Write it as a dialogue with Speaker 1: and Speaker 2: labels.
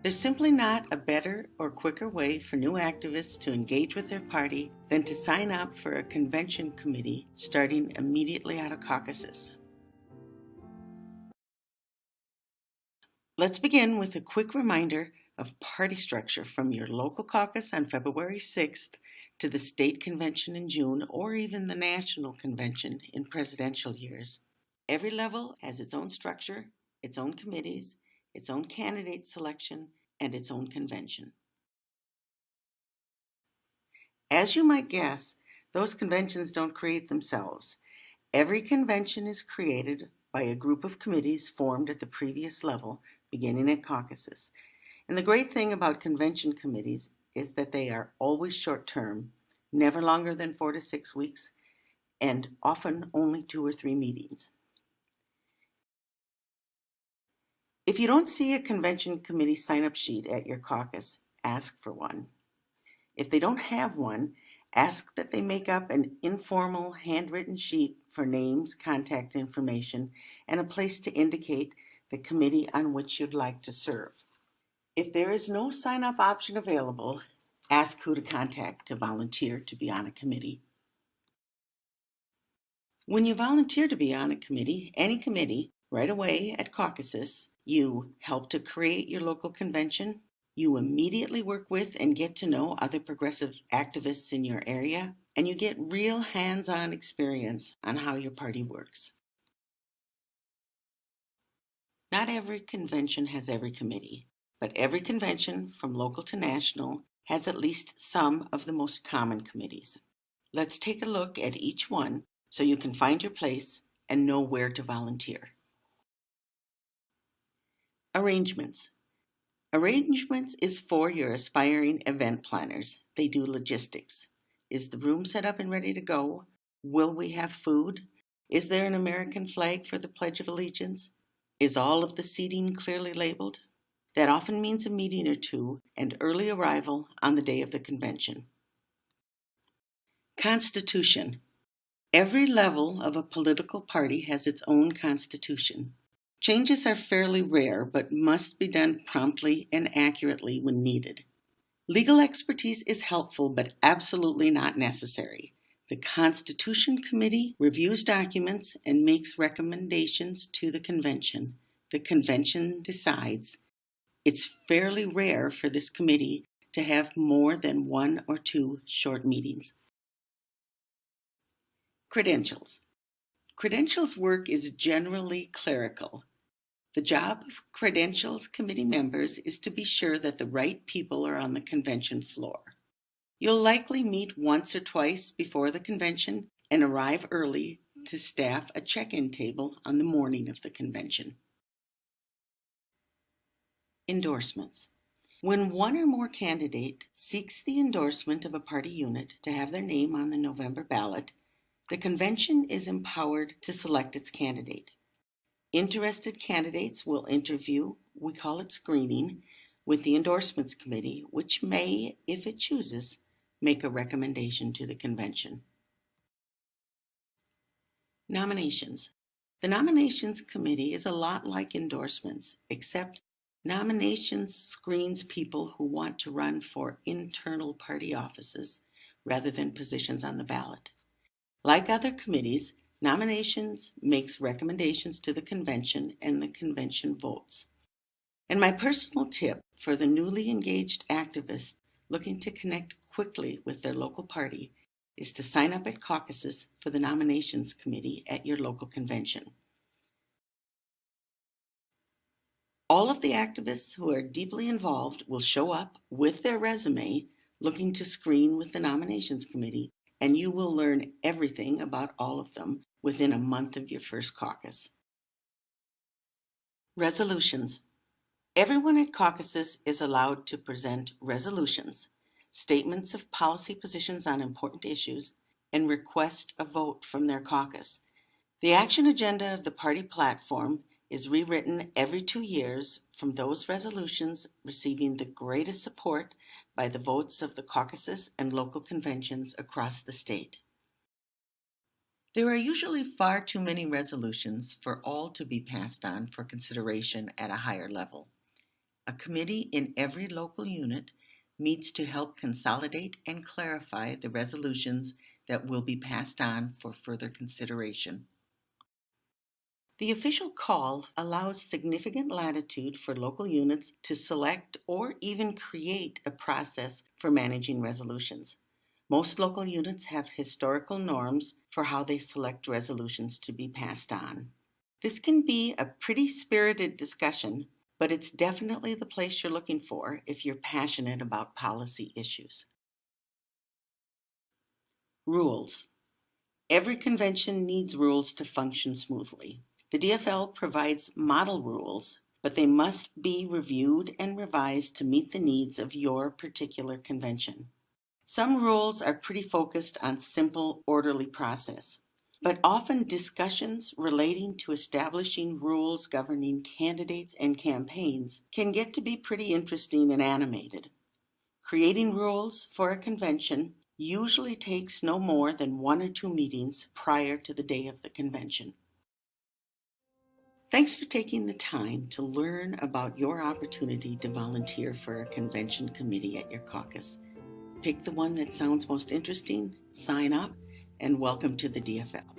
Speaker 1: There's simply not a better or quicker way for new activists to engage with their party than to sign up for a convention committee starting immediately out of caucuses. Let's begin with a quick reminder of party structure from your local caucus on February 6th to the state convention in June, or even the national convention in presidential years. Every level has its own structure, its own committees, its own candidate selection, and its own convention. As you might guess, those conventions don't create themselves. Every convention is created by a group of committees formed at the previous level, beginning at caucuses. And the great thing about convention committees is that they are always short term, never longer than 4 to 6 weeks, and often only 2 or 3 meetings. If you don't see a convention committee sign-up sheet at your caucus, ask for one. If they don't have one, ask that they make up an informal handwritten sheet for names, contact information, and a place to indicate the committee on which you'd like to serve. If there is no sign-up option available, ask who to contact to volunteer to be on a committee. When you volunteer to be on a committee, any committee, right away at caucuses, you help to create your local convention, you immediately work with and get to know other progressive activists in your area, and you get real hands-on experience on how your party works. Not every convention has every committee, but every convention, from local to national, has at least some of the most common committees. Let's take a look at each one so you can find your place and know where to volunteer. Arrangements. Arrangements is for your aspiring event planners. They do logistics. Is the room set up and ready to go? Will we have food? Is there an American flag for the Pledge of Allegiance? Is all of the seating clearly labeled? That often means a meeting or two and early arrival on the day of the convention. Constitution. Every level of a political party has its own constitution. Changes are fairly rare, but must be done promptly and accurately when needed. Legal expertise is helpful, but absolutely not necessary. The Constitution Committee reviews documents and makes recommendations to the convention. The convention decides. It's fairly rare for this committee to have more than 1 or 2 short meetings. Credentials. Credentials work is generally clerical. The job of Credentials Committee members is to be sure that the right people are on the convention floor. You'll likely meet once or twice before the convention and arrive early to staff a check-in table on the morning of the convention. Endorsements. When one or more candidate seeks the endorsement of a party unit to have their name on the November ballot, the convention is empowered to select its candidate. Interested candidates will interview, we call it screening, with the endorsements committee, which may, if it chooses, make a recommendation to the convention. Nominations. The nominations committee is a lot like endorsements, except nominations screens people who want to run for internal party offices rather than positions on the ballot. Like other committees, nominations makes recommendations to the convention and the convention votes. And my personal tip for the newly engaged activists looking to connect quickly with their local party is to sign up at caucuses for the nominations committee at your local convention. All of the activists who are deeply involved will show up with their resume looking to screen with the nominations committee, and you will learn everything about all of them within a month of your first caucus. Resolutions. Everyone at caucuses is allowed to present resolutions, statements of policy positions on important issues, and request a vote from their caucus. The action agenda of the party platform is rewritten every 2 years from those resolutions receiving the greatest support by the votes of the caucuses and local conventions across the state. There are usually far too many resolutions for all to be passed on for consideration at a higher level. A committee in every local unit meets to help consolidate and clarify the resolutions that will be passed on for further consideration. The official call allows significant latitude for local units to select or even create a process for managing resolutions. Most local units have historical norms for how they select resolutions to be passed on. This can be a pretty spirited discussion, but it's definitely the place you're looking for if you're passionate about policy issues. Rules. Every convention needs rules to function smoothly. The DFL provides model rules, but they must be reviewed and revised to meet the needs of your particular convention. Some rules are pretty focused on simple, orderly process, but often discussions relating to establishing rules governing candidates and campaigns can get to be pretty interesting and animated. Creating rules for a convention usually takes no more than 1 or 2 meetings prior to the day of the convention. Thanks for taking the time to learn about your opportunity to volunteer for a convention committee at your caucus. Pick the one that sounds most interesting, sign up, and welcome to the DFL.